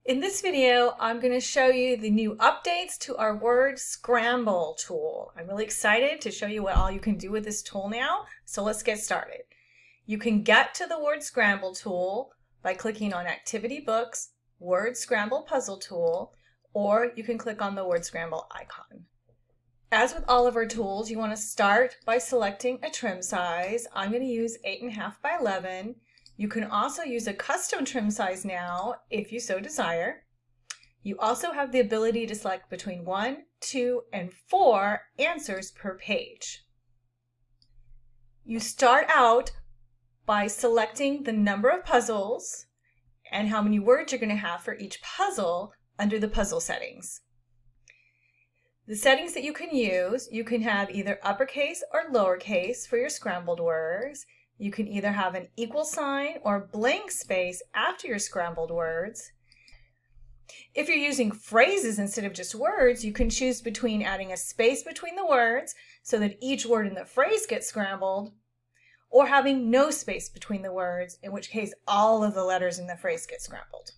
In this video, I'm going to show you the new updates to our Word Scramble tool. I'm really excited to show you what all you can do with this tool now, so let's get started. You can get to the Word Scramble tool by clicking on Activity Books, Word Scramble Puzzle Tool, or you can click on the Word Scramble icon. As with all of our tools, you want to start by selecting a trim size. I'm going to use 8.5 by 11. You can also use a custom trim size now if you so desire. You also have the ability to select between 1, 2, and 4 answers per page. You start out by selecting the number of puzzles and how many words you're going to have for each puzzle under the puzzle settings. The settings that you can use, you can have either uppercase or lowercase for your scrambled words. You can either have an equal sign or blank space after your scrambled words. If you're using phrases instead of just words, you can choose between adding a space between the words so that each word in the phrase gets scrambled, or having no space between the words, in which case all of the letters in the phrase get scrambled.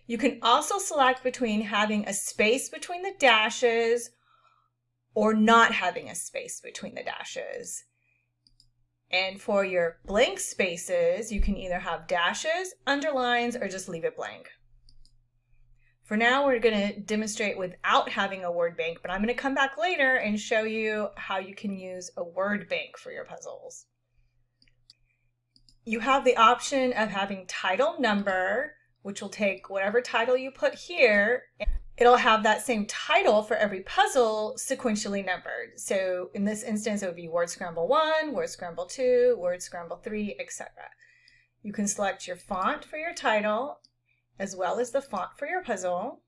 You can also select between having a space between the dashes or not having a space between the dashes. And for your blank spaces, you can either have dashes, underlines, or just leave it blank. For now, we're going to demonstrate without having a word bank, but I'm going to come back later and show you how you can use a word bank for your puzzles. You have the option of having title number, which will take whatever title you put here. It'll have that same title for every puzzle sequentially numbered. So in this instance, it would be Word Scramble 1, Word Scramble 2, Word Scramble 3, etc. You can select your font for your title, as well as the font for your puzzle.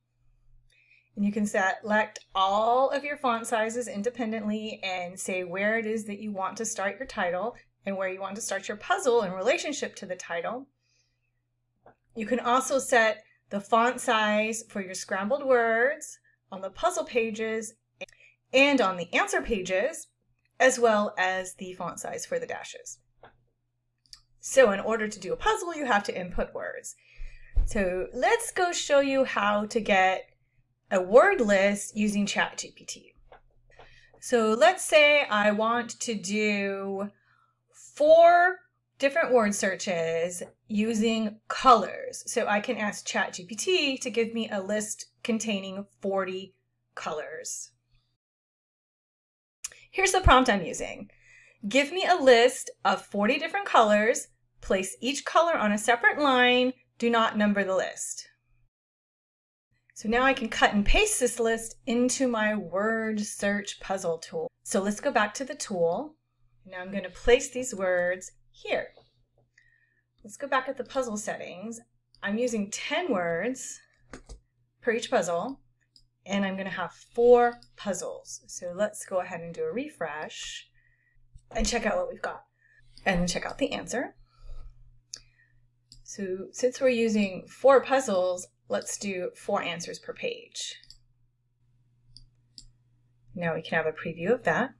And you can select all of your font sizes independently and say where it is that you want to start your title and where you want to start your puzzle in relationship to the title. You can also set the font size for your scrambled words on the puzzle pages and on the answer pages, as well as the font size for the dashes. So in order to do a puzzle, you have to input words. So let's go show you how to get a word list using ChatGPT. So let's say I want to do 4 different word searches using colors. So I can ask ChatGPT to give me a list containing 40 colors. Here's the prompt I'm using. Give me a list of 40 different colors. Place each color on a separate line. Do not number the list. So now I can cut and paste this list into my word search puzzle tool. So let's go back to the tool. Now I'm going to place these words here. Let's go back at the puzzle settings. I'm using 10 words per each puzzle, and I'm going to have 4 puzzles. So let's go ahead and do a refresh and check out what we've got. And then check out the answer. So since we're using 4 puzzles, let's do 4 answers per page. Now we can have a preview of that.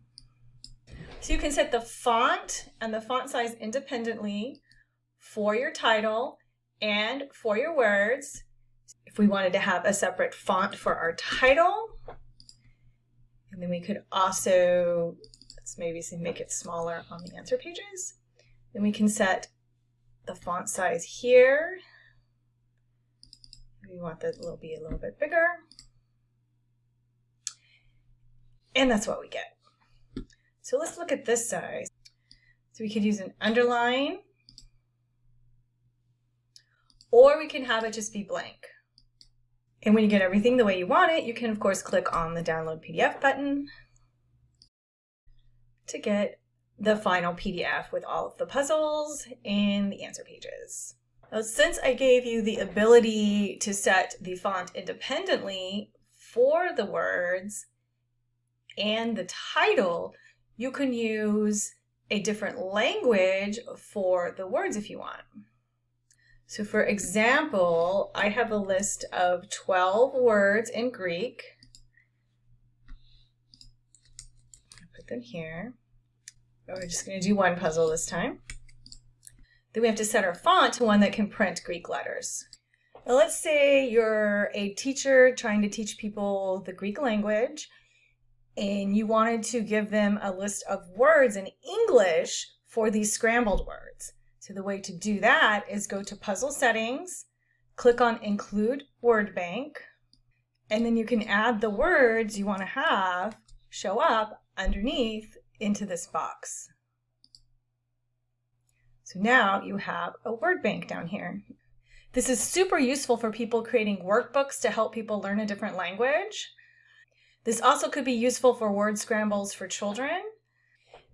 So you can set the font and the font size independently for your title and for your words. If we wanted to have a separate font for our title, and then we could also, let's maybe make it smaller on the answer pages. Then we can set the font size here. We want that to be a little bit bigger. And that's what we get. So let's look at this size. So we could use an underline, or we can have it just be blank. And when you get everything the way you want it, you can of course click on the download PDF button to get the final PDF with all of the puzzles and the answer pages. Now, since I gave you the ability to set the font independently for the words and the title, you can use a different language for the words if you want. So for example, I have a list of 12 words in Greek. I'll put them here. We're just going to do one puzzle this time. Then we have to set our font to one that can print Greek letters. Now, let's say you're a teacher trying to teach people the Greek language, and you wanted to give them a list of words in English for these scrambled words. So the way to do that is go to Puzzle Settings, click on Include Word Bank, and then you can add the words you want to have show up underneath into this box. So now you have a word bank down here. This is super useful for people creating workbooks to help people learn a different language. This also could be useful for word scrambles for children.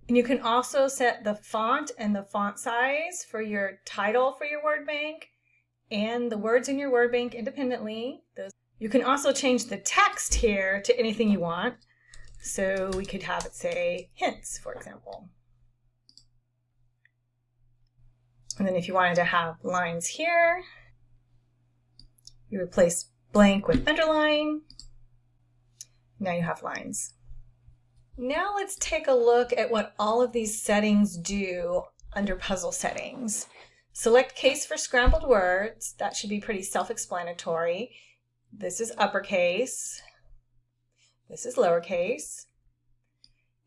And you can also set the font and the font size for your title for your word bank and the words in your word bank independently. You can also change the text here to anything you want. So we could have it say hints, for example. And then if you wanted to have lines here, you replace blank with underline. Now you have lines. Now let's take a look at what all of these settings do under Puzzle Settings. Select Case for Scrambled Words. That should be pretty self-explanatory. This is uppercase. This is lowercase.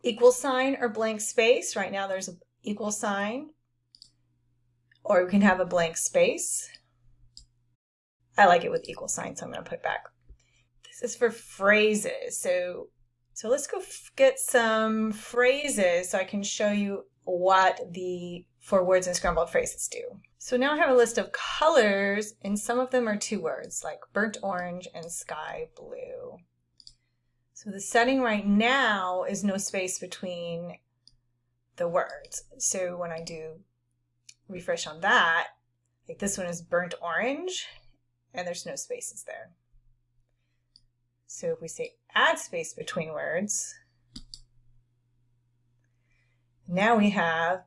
Equal sign or blank space. Right now there's an equal sign. Or we can have a blank space. I like it with equal sign, so I'm going to put it back. This is for phrases. So let's go get some phrases so I can show you what the for words and scrambled phrases do. So now I have a list of colors, and some of them are 2 words, like burnt orange and sky blue. So the setting right now is no space between the words. So when I do refresh on that, like this one is burnt orange, and there's no spaces there. So if we say add space between words, now we have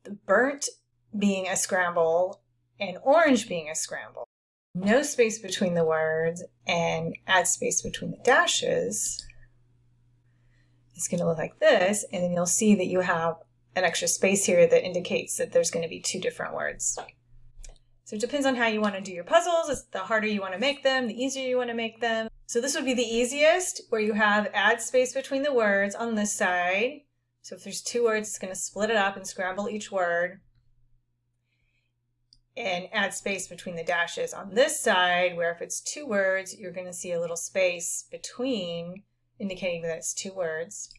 the burnt being a scramble and orange being a scramble. No space between the words and add space between the dashes. It's going to look like this, and then you'll see that you have an extra space here that indicates that there's going to be 2 different words. So it depends on how you want to do your puzzles. The harder you want to make them, the easier you want to make them. So this would be the easiest, where you have add space between the words on this side. So if there's 2 words, it's going to split it up and scramble each word. And add space between the dashes on this side, where if it's 2 words, you're going to see a little space between, indicating that it's 2 words.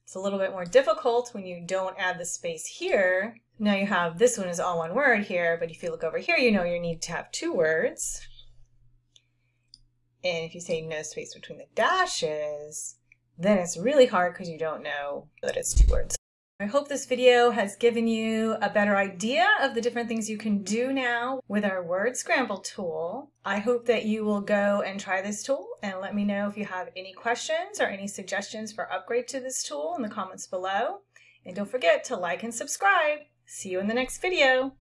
It's a little bit more difficult when you don't add the space here. Now you have this one is all 1 word here, but if you look over here, you know you need to have 2 words. And if you say no space between the dashes, then it's really hard because you don't know that it's 2 words. I hope this video has given you a better idea of the different things you can do now with our Word Scramble tool. I hope that you will go and try this tool and let me know if you have any questions or any suggestions for upgrade to this tool in the comments below. And don't forget to like and subscribe. See you in the next video.